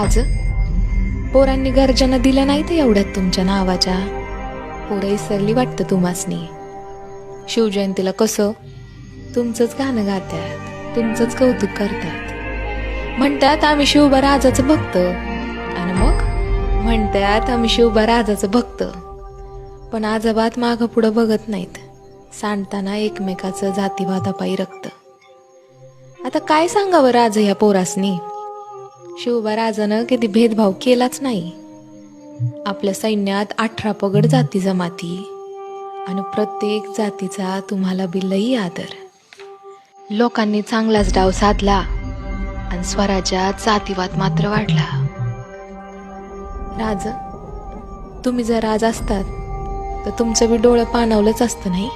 राज, पोरांनी गर्जना दिल्या नाही तर एवढ्यात तुमच्या नावाच्या. पोरं इसरली वाटतं तुम्हासनी. शिवजयंतीला कसं तुमचंच गाणं गातात, तुमचंच कौतुक करतात. म्हणतात आम्ही शिवबा राजाचं भक्त, आणि मग म्हणतात आम्ही शिवबा राजाचं भक्त. पण आजोबात मागं पुढं बघत नाहीत, सांडताना एकमेकाचं जातीवादापायी रक्त. आता काय सांगावं राज ह्या पोरासनी. शिवबा राजानं कधी भेदभाव केलाच नाही. आपल्या सैन्यात 18 पगड जाती जमाती, आणि प्रत्येक जातीचा तुम्हाला बी लई आदर. लोकांनी चांगलाच डाव साधला, आणि स्वराज्यात जातीवाद मात्र वाढला. राज, तुम्ही जर राज असतात तर तुमचं बी डोळं पाणावलंच असतं नाही.